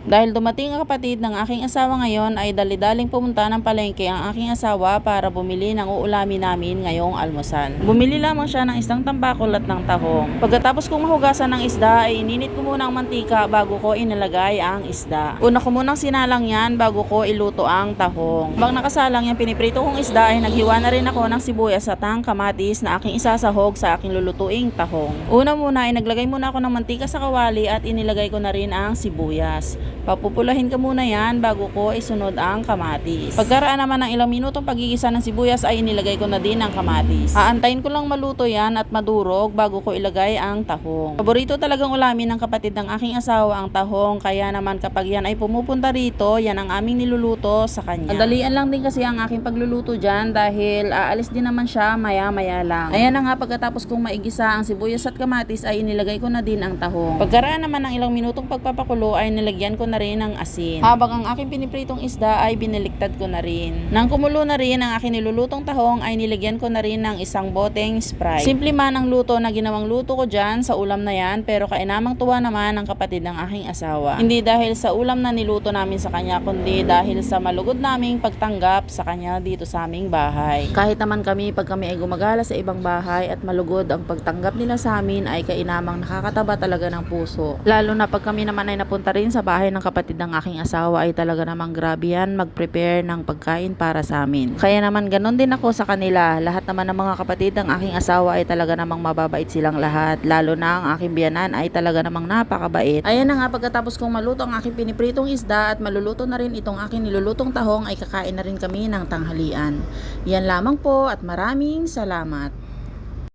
Dahil dumating ang kapatid ng aking asawa ngayon ay dali-daling pumunta ng palengke ang aking asawa para bumili ng uulamin namin ngayong almusal. Bumili lamang siya ng isang tambakol at ng tahong. Pagkatapos kong mahugasan ng isda ay ininit ko muna ang mantika bago ko inilagay ang isda. Una ko munang sinalang yan bago ko iluto ang tahong. Habang nakasalang yung piniprito kong isda ay naghiwa na rin ako ng sibuyas at ang kamatis na aking isasahog sa aking lulutuing tahong. Una muna ay naglagay muna ako ng mantika sa kawali at inilagay ko na rin ang sibuyas. Papupulahin ka muna yan bago ko isunod ang kamatis. Pagkaraan naman ng ilang minutong pagigisa ng sibuyas ay inilagay ko na din ang kamatis. Aantayin ko lang maluto yan at madurog bago ko ilagay ang tahong. Paborito talagang ulamin ng kapatid ng aking asawa ang tahong, kaya naman kapag yan ay pumupunta rito, yan ang aming niluluto sa kanya. Madalian lang din kasi ang aking pagluluto dyan dahil aalis din naman siya maya-maya lang. Ayan na nga, pagkatapos kong maigisa ang sibuyas at kamatis ay inilagay ko na din ang tahong. Pagkaraan naman ng ilang minutong pagpapakulo ay nilagyan ko na rin ng asin. Habang ang aking pinipritong isda ay biniliktad ko na rin. Nang kumulo na rin ang aking nilulutong tahong ay nilagyan ko na rin ng isang boteng Sprite. Simple man ang luto na ginawang luto ko dyan sa ulam na yan, pero kainamang tuwa naman ang kapatid ng aking asawa. Hindi dahil sa ulam na niluto namin sa kanya, kundi dahil sa malugod naming pagtanggap sa kanya dito sa aming bahay. Kahit naman kami, pag kami ay gumagala sa ibang bahay at malugod ang pagtanggap nila sa amin, ay kainamang nakakataba talaga ng puso. Lalo na pag kami naman ay napunta rin sa bahay ng kapatid ng aking asawa, ay talaga namang grabe yan mag-prepare ng pagkain para sa amin. Kaya naman ganon din ako sa kanila. Lahat naman ng mga kapatid ng aking asawa ay talaga namang mababait silang lahat. Lalo na ang aking biyanan ay talaga namang napakabait. Ayan na nga, pagkatapos kong maluto ang aking pinipritong isda at maluluto na rin itong aking nilulutong tahong, ay kakain na rin kami ng tanghalian. Yan lamang po at maraming salamat.